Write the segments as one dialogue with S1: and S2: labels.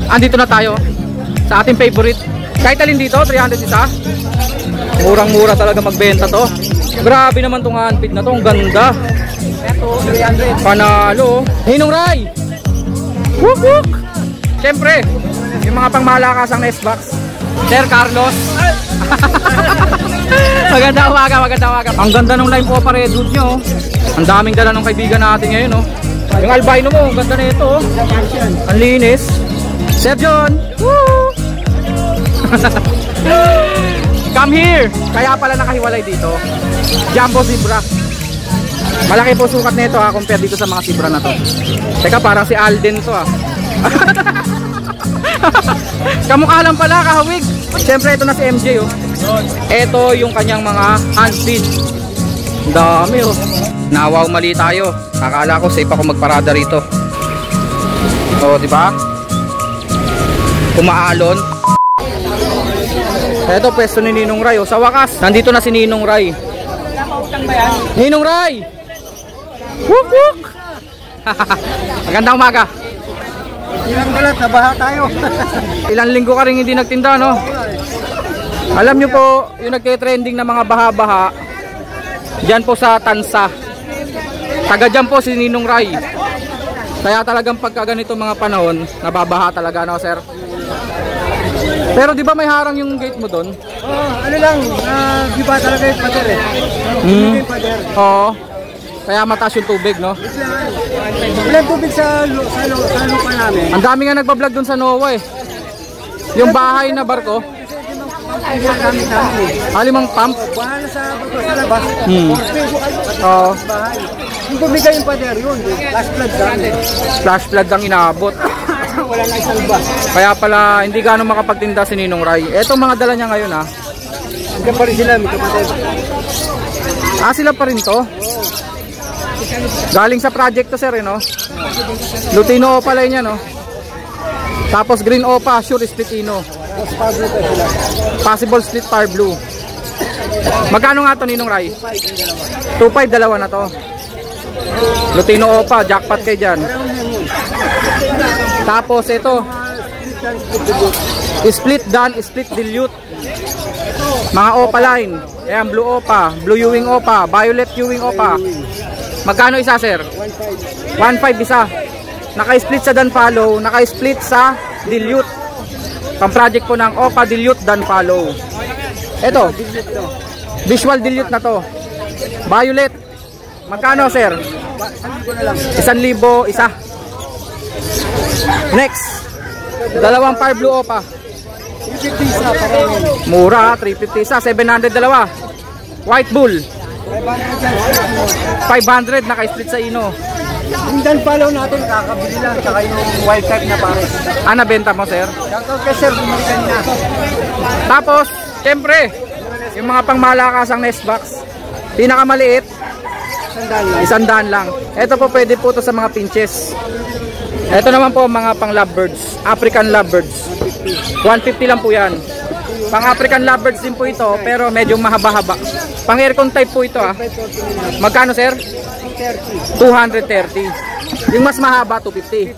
S1: Andito na tayo sa ating favorite. Kahit alin dito, 300 isa. Murang-mura talaga magbenta to. Grabe naman tong handpid na to, ang ganda. Ito, 300. Panalo. Ninong Ray! Whoop whoop! Siyempre, yung mga pangmalakasang S-Box. Sir Carlos. Magandang umaga, magandang umaga. Ang ganda ng Lime Opa Redwood nyo. Ang daming dala ng kaibigan natin ngayon. Yung albino mo, ang ganda na ito. Ang linis. Sir John. Woo! Come here. Kaya pala nakahiwalay dito. Jumbo Zebra. Malaki po sukat nito compare dito sa mga zebra na to. Teka, parang si Alden to Kamukha lang pala, kahawig. Siyempre ito na si MJ Ito yung kanyang mga handpid. Dami Nawaw, mali tayo. Akala ko safe ako magparada rito. Di ba? Kumaalon. Ito pwesto ni Ninong Ray. Sa wakas, nandito na si Ninong Ray. Ninong Ray! Wuk wuk! Magandang umaga.
S2: Ilang balat, nabaha tayo.
S1: Ilang linggo ka rin hindi nagtinda, no? Alam nyo po, yung nagke-trending na mga baha-baha diyan po sa Tansa. Taga dyan po si Ninong Ray. Kaya talagang pagka ganito mga panahon, nababaha talaga, no sir? Pero di ba may harang yung gate mo doon?
S2: Ano lang, di ba talaga yung pader
S1: Oo. Kaya mataas yung tubig, no?
S2: Walang tubig sa lupa namin.
S1: Ang dami nga nagbablog doon sa NOAA Yung bahay na barko. Limang pump.
S2: Bahala sa labas.
S1: Oo.
S2: Yung bumigay yung pader yun. Flash flood kami.
S1: Flash flood ang inaabot.
S2: Wala na isalba.
S1: Kaya pala hindi gaano makapagtinda si Ninong Ray. Etong mga dala niya ngayon
S2: Hanggang pa rin sila, may kapatid.
S1: Sila pa rin to? Galing sa project to sir Lutino Opa line niya Tapos Green Opa, Sure Splitino. Possible Split Fire Blue. Magkano nga to Ninong Ray? 2.5 dalawa na to. Lutino Opa, jackpot kay dyan. Tapos ito Split Dan, Split Dilute. Mga Opa line. Ayan, Blue Opa, Blue Ewing Opa, Violet Ewing Opa. Magkano isa sir? 1.5 isa. Naka-split sa Dan Follow, naka-split sa Dilute. Pang project po ng Opa Dilute Dan Follow. Ito Visual Dilute na to. Violet. Magkano sir? 1,000 isa. Next, dalawang Fire Blue Opa. Mura, 350 isa, 700 dalawa. White Bull 500 naka-split sa Ino.
S2: Yung Dan Follow natin kakabili lang, tsaka yung wild type na pares.
S1: Nabenta mo sir?
S2: Shoutout kay sir, bumalikan na.
S1: Tapos, siyempre yung mga pangmalakasang nestbox, pinakamaliit 100 lang. Ito po pwede po to sa mga pinches. Ito naman po mga pang lovebirds, African lovebirds. 150 lang po yan. Pang African lovebirds din po ito, pero medyo mahaba-haba. Pang aircon type po ito Magkano sir? 230. Yung mas mahaba 250.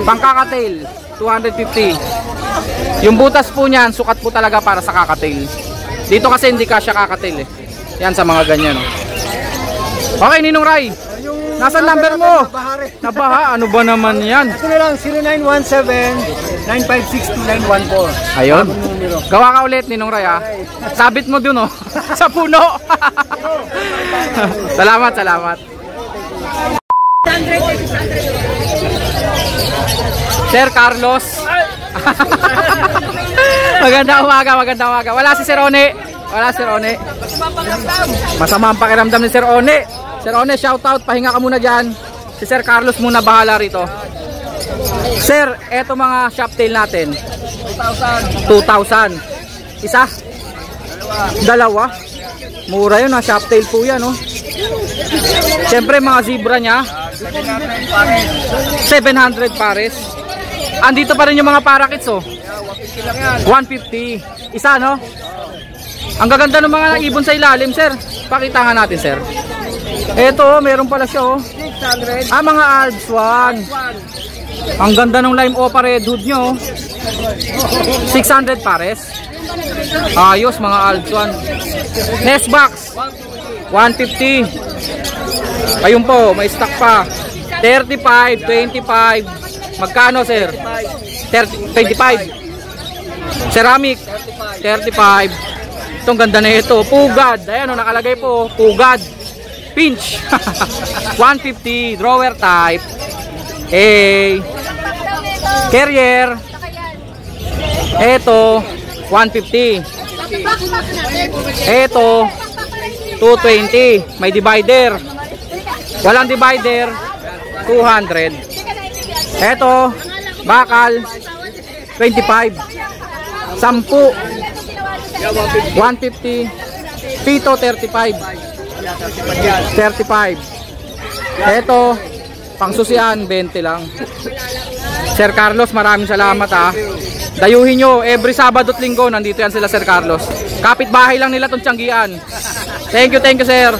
S1: Pang kakatail 250. Yung butas po niyan, sukat po talaga para sa kakatail. Dito kasi hindi kasya kakatail Yan sa mga ganyan Okay Ninong Ray, nasaan number mo? Nabaha, ano ba naman yan?
S2: Ito na lang, 0917-956-2914.
S1: Ayun. Gawa ka ulit Ninong Ray Sabit mo dun sa puno. Salamat. Sir Carlos. Magandang umaga. Wala si Sir One. Masama ang pakiramdam ni Sir One. Sir One, shout out, pahinga ka muna dyan. Si Sir Carlos muna bahala rito. Sir, eto mga shop tail natin 2,000. Isa? Dalawa? Mura yun shop tail po yan Siyempre mga zebra nya 700 pares. Andito pa rin yung mga parakits 150. Isa Ang gaganda ng mga ibon sa ilalim sir. Pakita nga natin sir. Eto meron pala siya
S2: 600.
S1: Mga Alps 1. Ang ganda ng lime opa red hood nyo. 600 pares. Ayos mga Altuan. Next box 150. Ayun po, may stock pa. 35, 25. Magkano sir? 30, 25. Ceramic 35. Itong ganda na ito. Pugad. Ayan o, nakalagay po. Pugad. Pinch. 150. Drawer type. Carrier. Ito 150. Ito 220. May divider. Walang divider 200. Ito bakal 25. 10 150. Pito 35. 35. Ito pangsusian 20 lang. Sir Carlos, maraming salamat ha. Dayuhin nyo, every Sabado at Linggo nandito yan sila Sir Carlos. Kapitbahay lang nila itong Tianggian. Thank you sir.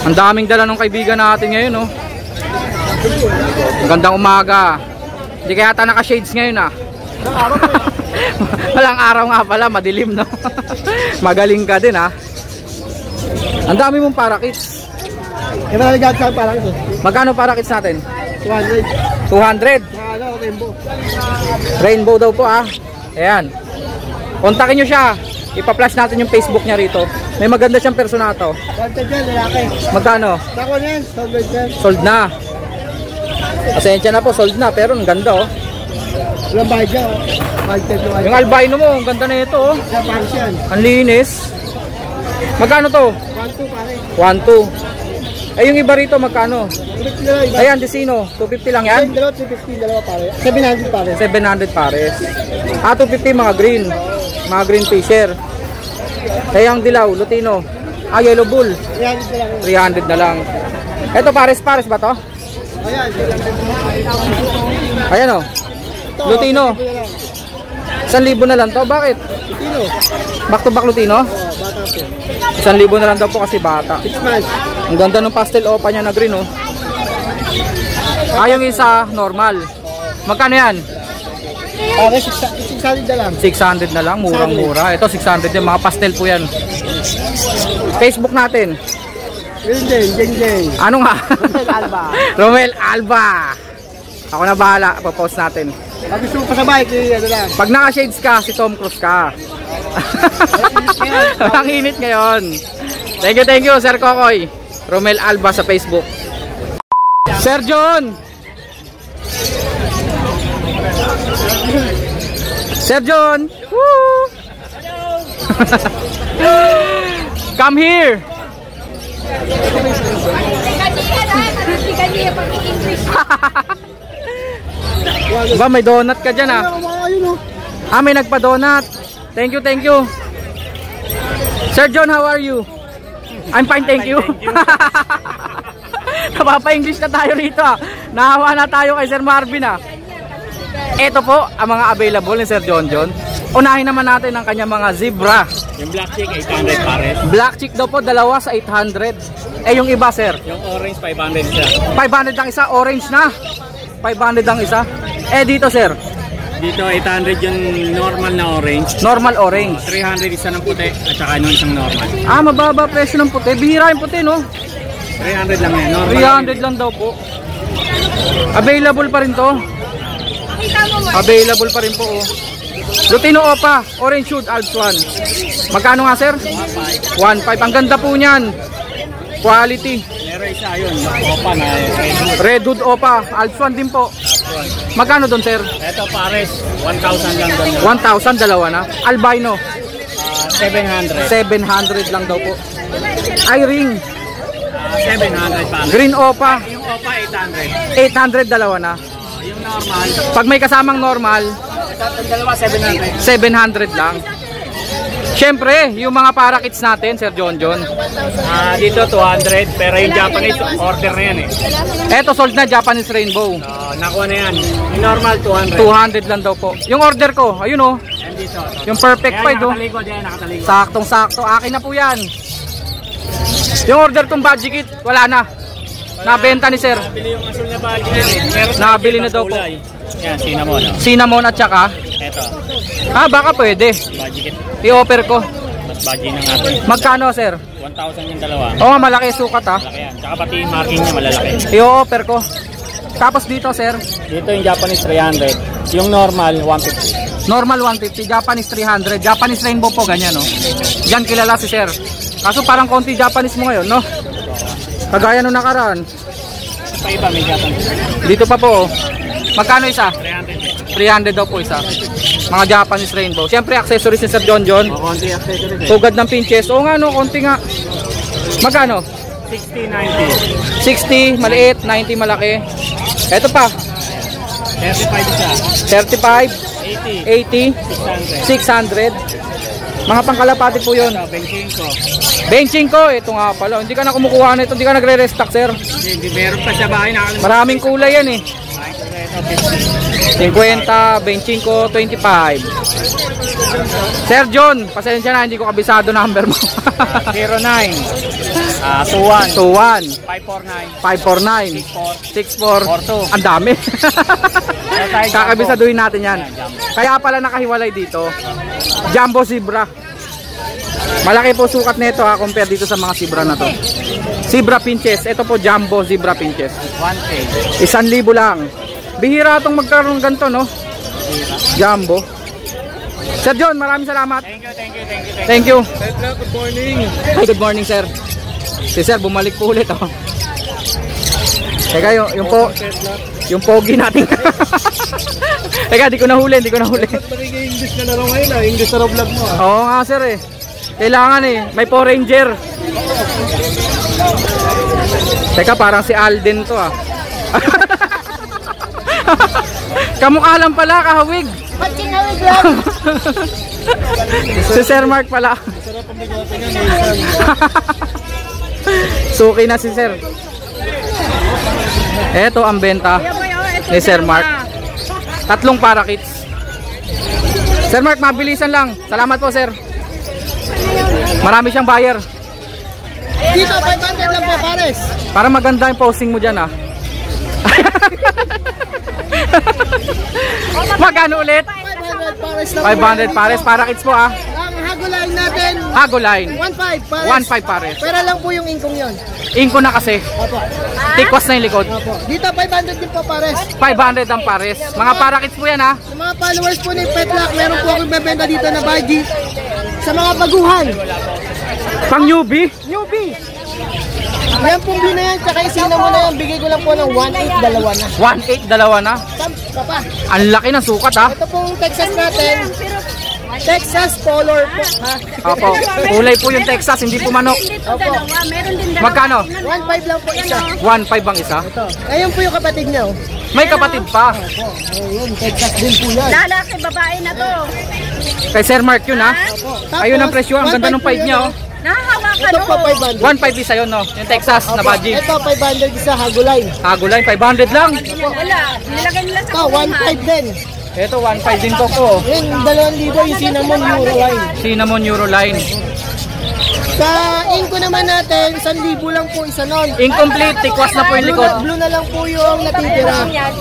S1: Ang daming dala ng kaibigan natin ngayon no. Magandang umaga. Hindi kaya ata naka-shades ngayon ha. Walang araw nga pala, madilim no. Magaling ka din ha. Ang dami mong parakits. Magkano parakits natin? 200. 200?
S2: Rainbow.
S1: Rainbow daw po ah. Ayan. Kontakin nyo siya. Ipa-flash natin yung Facebook niya rito. May maganda siyang personato. Magkano? Sold na. Pasensya na po, sold na. Pero ang ganda oh. Yung albino mo, ang ganda na ito oh. Ang linis. Magkano to? 1.2. Ay yung iba rito magkano? Ayan, Desino, 250 lang yan? 700 pares. 700 pares. 250 mga green. Mga green fisher. Kaya ang dilaw, Lutino. Yellow bull. 300 na lang. Ito pares ba to? Ayan o. Lutino. 1,000 na lang to. Bakit? Back to back Lutino? 1,000 na lang daw po kasi bata.
S2: 6 months.
S1: Ang ganda ng pastel opa niya na green oh. Yung isa normal. Magkano yan?
S2: 600 na lang.
S1: 600 na lang, murang-mura. Ito 600 din, mga pastel po yan. Facebook natin.
S2: Jeng.
S1: Ano nga?
S2: Romel Alba.
S1: Romel Alba. Ako na bahala, papost natin.
S2: Pag gusto mo pasabay, ano lang.
S1: Pag naka-shades ka, si Tom Cruise ka. Ang init ngayon. Thank you, Sir Kokoy. Romel Alba sa Facebook. Sir John. Sir John. Woo! Come here. Ba, may donut ka dyan ah. May nagpa-donut. Thank you. Sir John, how are you? I'm fine, thank you. Napapa-English na tayo rito ah. Nahawa na tayo kay Sir Marvin ah. Ito po ang mga available ni Sir John. Unahin naman natin ang kanya mga zebra.
S2: Yung black chick, 800 pares.
S1: Black chick daw po, dalawa sa 800. Yung iba sir?
S2: Yung orange, 500 siya.
S1: 500 ang isa, orange na. 500 ang isa. Dito sir?
S2: Dito 800 yung normal na orange.
S1: Normal orange.
S2: 300 isa ng puti at saka yung isang normal.
S1: Mababa presyo ng puti. Bihira yung puti no?
S2: 300 lang yan. Normal
S1: 300 lang daw po. Available pa rin to. Available pa rin po oh. Lutino Opa, Orange Hood, Alps 1. Magkano nga sir? 1.5. Ang ganda po niyan. Quality.
S2: Meron isa yun, Opa na
S1: Red Hood Opa, Alps 1 din po. Magkano doon sir?
S2: Ito pares, 1,000 lang doon.
S1: 1,000, dalawa na. Albino?
S2: 700.
S1: 700 lang daw po. I-ring?
S2: 700 pa.
S1: Green Opa?
S2: Yung Opa 800.
S1: 800, dalawa na.
S2: Yung normal.
S1: Pag may kasamang normal,
S2: Yung dalawa 700.
S1: 700 lang. Siyempre, yung mga parakits natin, Sir John.
S2: Dito 200, pero yung Japanese order na yan eh.
S1: Eto, sold na Japanese Rainbow.
S2: Nakuha na yan. Yung normal 200.
S1: 200 lang daw po. Yung order ko, ayun oh.
S2: Dito.
S1: Yung perfect fight oh.
S2: Nakatalikod.
S1: Saktong-sakto. Akin na po yan. Yung order kong budget kit, wala na. Nabenta ni sir.
S3: Nabili yung asul na bagay natin. Meron
S1: Nabili na daw po.
S3: kulay. Yan, cinnamon. Oh.
S1: Cinnamon at saka.
S3: Ito,
S1: Baka pwede.
S3: budget.
S1: I-offer ko.
S3: Mas budget ng atin.
S1: Magkano sir?
S3: 1,000 yung dalawa.
S1: Oo, malaki sukat ha.
S3: Malaki yan. Tsaka pati yung marking niya malalaki.
S1: I-offer ko. Tapos dito sir,
S3: Dito yung Japanese 300. Yung normal, 150.
S1: normal 150, Japanese 300. Japanese rainbow po, ganyan no. Diyan kilala si sir. Kaso parang konti Japanese mo ngayon no. Kagaya nung nakaraan.
S3: Pa iba, may Japanese.
S1: Dito pa po. Magkano isa?
S3: 300.
S1: 300 daw po isa. Mga Japanese rainbow. Siyempre accessories ni Sir John.
S2: Konti accessories eh.
S1: Tugad ng pinches. Oo nga no, konti nga. Magkano?
S3: 60, 90.
S1: 60 maliit, 90 malaki. Ito pa.
S3: 35 isa.
S1: 35,
S3: 80.
S1: 80,
S3: 600.
S1: 600. Mga pangkalapati po yun.
S3: Ito, benching ko.
S1: Benching ko, ito nga pala. Hindi ka na kumukuha na ito, hindi ka nagre-restock sir.
S3: Hindi, meron pa sa bahay na.
S1: Maraming kulay yan eh.
S3: Ito,
S1: 50, benching ko, 25. Sir John, pasensya na, hindi ko kabisado number mo.
S3: 09. 21.
S1: 21,
S3: 549.
S1: 549, 64,
S3: 42.
S1: ang dami. Kakabisaduhin natin yan. Kaya pala nakahiwalay dito. Jumbo Zebra. Malaki po sukat nito ha, compare dito sa mga zebra na to. Zebra pinches, ito po Jumbo Zebra pinches.
S3: 1K.
S1: 1,000 lang. Bihira itong magkaroon ganito no. Jumbo. Sir John, maraming salamat.
S3: Thank you.
S2: Good morning.
S1: Hi, good morning sir. Si sir bumalik po ulit oh. Teka, yung pogi natin. Teka, di ko nahuli.
S2: Magiging English ka na raw ngayon ah. English na raw vlog mo ah.
S1: Oo nga sir eh. Kailangan eh. May Power Ranger. Teka, parang si Alden to ah. Kamukha lang pala, kahawig.
S4: Ba't kinawig lang?
S1: Si Sir Mark pala.
S2: Sarap ang bigote nga minsan.
S1: Suki na si Sir. Eto ang benta ni Sir Mark. 3 parakits. Sir Mark, mabilisan lang. Salamat po Sir. Marami siyang buyer.
S4: Dito, 500 lang po, pares.
S1: Para maganda yung posting mo dyan ah. Magkano ulit?
S4: 500 pares lang
S1: 500 pares. Parakits po ah.
S4: Ang haguline natin,
S1: Hago line.
S4: 1.5 pares.
S1: 1.5 pares.
S4: Pera lang po yung ingkong yon.
S1: Inko na kasi.
S4: Opo.
S1: Tikwas na yung likod.
S4: Opo. Dito, 500 din po, pares.
S1: 500 ang pares. Mga parakits po yan ha.
S4: Sa mga followers po ni Petlock, meron po akong bebenta dito na baji. Sa mga baguhan,
S1: Pang newbie.
S4: newbie. Yan pong blue na yan, tsaka isina mo na yan, bigay ko lang po ng 1.8, dalawa na.
S1: 1.8 dalawa na.
S4: Papa,
S1: Ang laki ng sukat ha.
S4: ito pong Texas natin, Texas Polar po, ha?
S1: Opo. Kulay po yung Texas, hindi po manok.
S4: Opo,
S1: Magkano?
S4: 1.5 lang po isa.
S1: 1.5 ang isa.
S4: Ito. Ayun po yung kapatid niya, oh.
S1: May kapatid pa.
S4: Ayun, Texas din po yan.
S5: Lalaki, babae na to.
S1: Kay Sir Mark yun ha.
S4: Opo.
S1: Ayun ang presyo. Ang ganda ng 5 niya oh.
S5: Nahahawakan
S4: Ito po, 500.
S1: 1.5 isa yun no. Yung Texas na
S4: Opo,
S1: badge.
S4: ito 500 isa, Haguline.
S1: Hago line 500 lang.
S5: Wala. Nilagay nila sa
S4: Ito, 1.5 din.
S1: Ito 1.5 din to po.
S4: Yun, 2,000 yung cinnamon Euroline.
S1: Cinnamon Euroline.
S4: Sa inko naman natin, 1,000 lang po isa nun.
S1: Incomplete. Tikwas na po yung likod.
S4: Blue na lang po yung natitira.
S5: yan.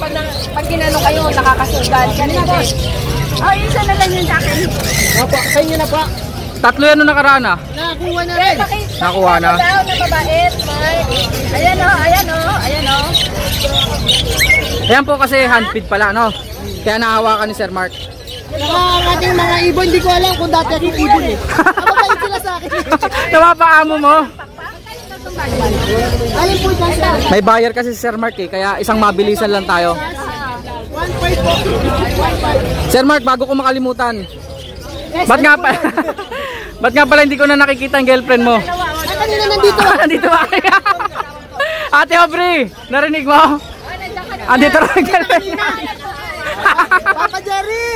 S5: Pag ginano kayo, nakakasugal. Ganun po. Oh, isa na lang yun sa akin.
S4: Opo, sa inyo na po.
S1: 3 yan nung nakaraan ah.
S4: Nakakuha na rin.
S1: Nakuha na.
S5: Daw na mabait, Mark. Ayan o, ayan o, ayan o.
S1: Ayan po kasi handfeed pala no. Kaya nahawakan ni Sir Mark.
S4: Saka ang ating mga ibon, hindi ko alam kung dati akong ibon eh. Mabait sila sa akin.
S1: Napapaamo mo.
S4: Alin po dyan sir?
S1: May buyer kasi si Sir Mark eh. Kaya isang mabilisan lang tayo.
S4: 1.5 po. 1.5.
S1: Sir Mark, bago ko makalimutan. Ba't nga pa? Ba't nga pala hindi ko na nakikita ang girlfriend mo?
S4: Ay, kanina nandito.
S1: Nandito ba? Ate Aubrey, narinig mo? Andito rin ang girlfriend niya.
S4: Papa Jerry!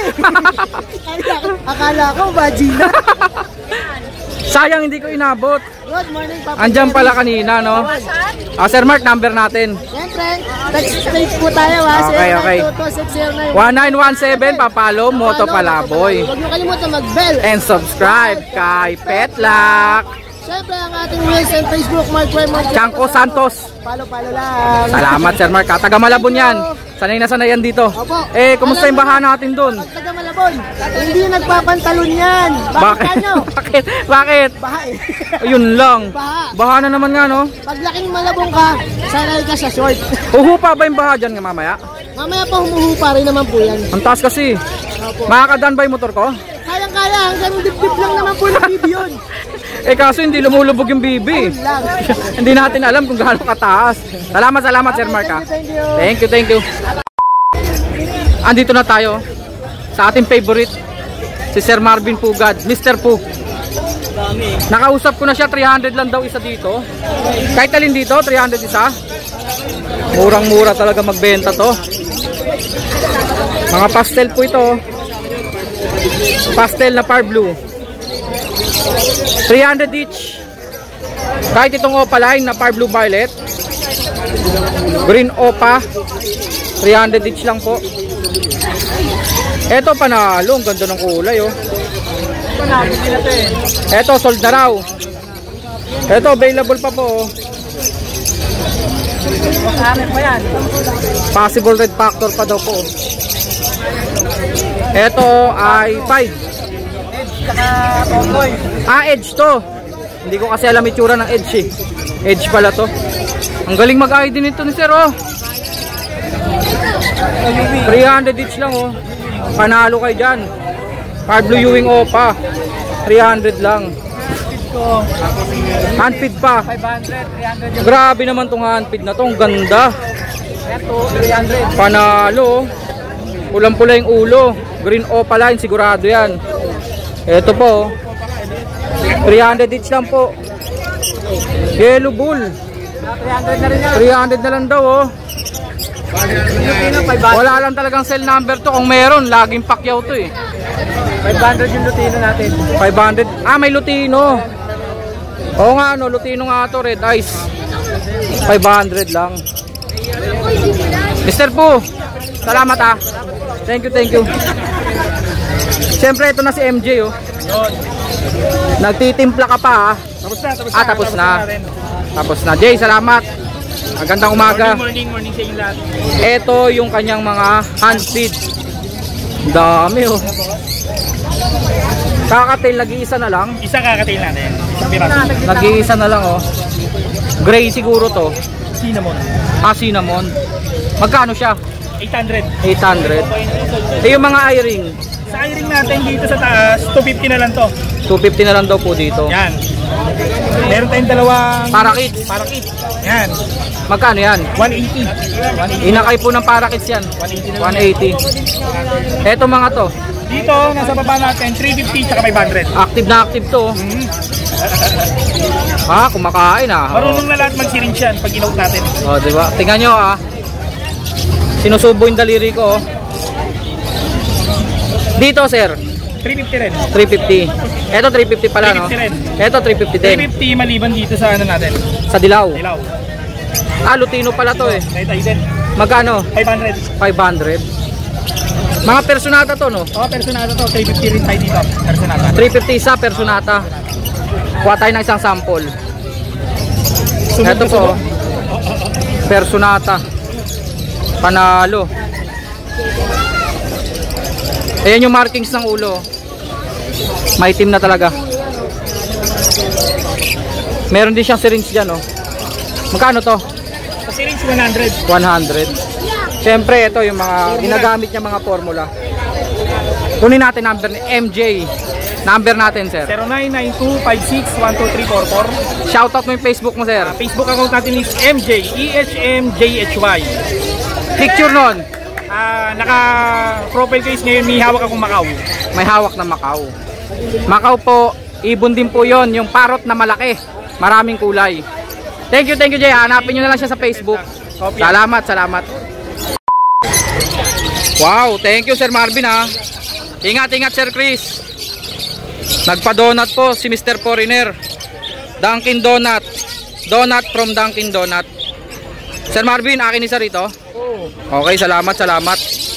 S4: Akala ko, Bajina.
S1: Sayang hindi ko inabot.
S4: Good morning, Papa
S1: Andyan
S4: Jerry.
S1: pala kanina no. Sir Mark, number natin.
S4: Siyempre, text po tayo ha.
S1: Okay, okay.
S4: 0922-609.
S1: 1917 Papalo Moto Palaboy.
S4: Huwag niyo kalimutan mag-bell.
S1: And subscribe kay Petlock.
S4: Siyempre ang ating Wheels and Facebook, Mark Raymond
S1: Chanko Santos.
S4: Palo lang.
S1: Salamat Sir Mark. Taga Malabon yan. Sanay na sanay yan dito.
S4: Opo.
S1: Kumusta yung baha natin dun?
S4: Pag taga Malabon, hindi nagpapantalon yan. Bakit nyo?
S1: Bakit?
S4: Baha eh.
S1: Yun lang.
S4: Baha.
S1: Baha na naman nga no.
S4: Pag laking Malabon ka, sanay ka sa short.
S1: Huhupa ba yung baha dyan nga mamaya?
S4: Mamaya pa humuhupa rin naman po yan.
S1: Ang taas kasi.
S4: Opo.
S1: Makakadan ba yung motor ko?
S4: Kayang-kaya, hanggang dip-dip lang naman po ng bibi yun.
S1: Kaso hindi lumulubog yung bibi.
S4: Lang.
S1: Hindi natin alam kung gaano kataas. Salamat Sir Mark.
S4: Thank you.
S1: Thank you. Andito na tayo sa ating favorite, si Sir Marvin Pugad, Mr. Pu. Nakausap ko na siya, 300 lang daw isa dito. Kahit alin dito, 300 isa. Murang-mura talaga magbenta to. Mga pastel po ito. Pastel na par blue. 300 each. Kahit itong opaline na par blue violet, green opa, 300 each lang po. Eto panalo, ang ganda ng kulay oh. Eto sold na raw. Eto available pa po oh. Possible red factor pa daw po. Eto ay 5. Edge to. Hindi ko kasi alam itsura ng edge eh. Edge pala to. Ang galing mag-ID nito ni Sir oh. 300 each lang oh. Panalo kayo dyan. Par blue Ewing Opa, 300 lang. Handfeed pa. 500, 300. Grabe naman tong handfeed na to. Ang ganda. Panalo. Pulang-pula yung ulo. Green Opaline, sigurado yan. Ito po 300 each lang po. Yellow bull 300 na lang daw oh. Wala lang talagang cell number to. Kung meron, laging pakyaw to eh.
S2: 500 yung Lutino natin.
S1: 500. May Lutino. Oo nga no, Lutino nga to, red eyes. 500 lang. Mr. Pu, salamat ah. Thank you. Siyempre ito na si MJ oh. Nagtitimpla ka pa ah. Tapos na. Tapos na. Jay, salamat. Magandang umaga.
S3: Morning sa inyo lahat.
S1: Ito yung kanyang mga handfeed. Dami oh. Kakatail, nag-iisa na lang.
S3: Isa kakatail natin.
S1: Nag-iisa na lang oh. Gray siguro to.
S3: Cinnamon.
S1: Cinnamon. Magkano siya?
S3: 800.
S1: 800. Yung mga eye-ring.
S3: Sa eye-ring natin dito sa taas, 250 na lang to.
S1: 250 na lang daw po dito.
S3: Yan. Meron tayong dalawang
S1: Parakit.
S3: Yan.
S1: Magkano yan?
S3: 180.
S1: Inakay po ng parakits yan. 180. Eto mga to.
S3: Dito, nasa baba natin, 350 tsaka 500.
S1: Active na active to. Kumakain ah.
S3: Marunong na lahat mag-syringe yan pag in-out natin.
S1: Diba? Tingnan nyo ah. Sinusubo yung daliri ko oh. Dito sir
S3: 350 rin.
S1: 350. Eto 350 pala no?
S3: 350 rin.
S1: Eto 350 din.
S3: 350 maliban dito sa ano natin.
S1: Sa dilaw. Lutino pala to eh.
S3: Tayo din.
S1: Magkano?
S3: 500.
S1: 500. Mga personata to no?
S3: Personata to. 350 rin tayo dito. Personata.
S1: 350 isa personata. Kuha tayo ng isang sample. Eto po. Personata. Panalo. Ayan yung markings ng ulo. May itim na talaga. Meron din siyang syringe dyan oh. Magkano to?
S3: Sa syringe 100.
S1: 100. Siyempre ito yung mga ginagamit niya mga formula. Kunin natin number ni MJ. Number natin sir.
S3: 099256-12344.
S1: Shoutout mo yung Facebook mo sir.
S3: Facebook account natin is MJ EHMJHY.
S1: Picture nun.
S3: Naka-profile case ngayon, may hawak akong Macau.
S1: May hawak na Macau. Macau po, ibon din po yon, yung parrot na malaki. Maraming kulay. Thank you Jay. Hanapin nyo na lang siya sa Facebook. Salamat. Wow, thank you Sir Marvin ha. Ingat Sir Chris. Nagpa-donut po si Mr. Foreigner. Dunkin Donut. Donut from Dunkin Donut. Sir Marvin, akin isa rito. Okay, salamat.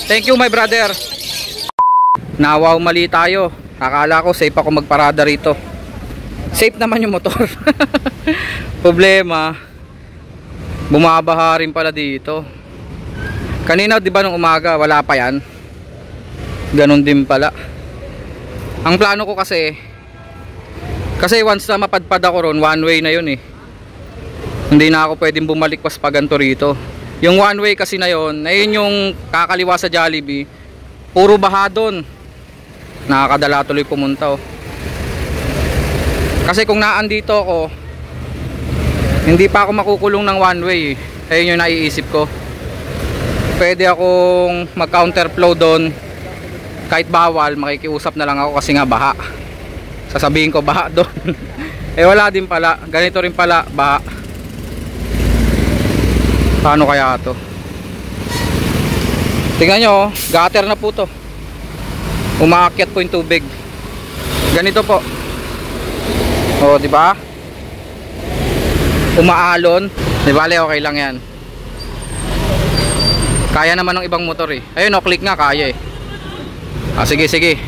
S1: Thank you my brother. Nawaw, mali tayo. Akala ko safe ako magparada rito. safe naman yung motor. Problema, bumabaha rin pala dito. Kanina di ba nung umaga wala pa yan, ganon din pala. Ang plano ko kasi once na mapadpad ako ron, one way na yun eh. Hindi na ako pwedeng bumalik pas pa ganito rito. Yung one way kasi na yun, ayun yung kakaliwa sa Jollibee, puro baha doon. Nakakadala tuloy pumunta oh. Kasi kung naandito ako, hindi pa ako makukulong ng one way eh. Ayun yung naiisip ko. Pwede akong mag counterflow doon. Kahit bawal, makikiusap na lang ako kasi nga baha. Sasabihin ko baha doon. Eh wala din pala, ganito rin pala baha. Paano kaya to? Tingnan nyo, gutter na po to. Umaakyat po yung tubig. Ganito po. O, di ba? Umaalon. Di bale, okay lang yan. Kaya naman ng ibang motor eh. Ayun, o, click nga, kaya eh. Ah, sige, sige.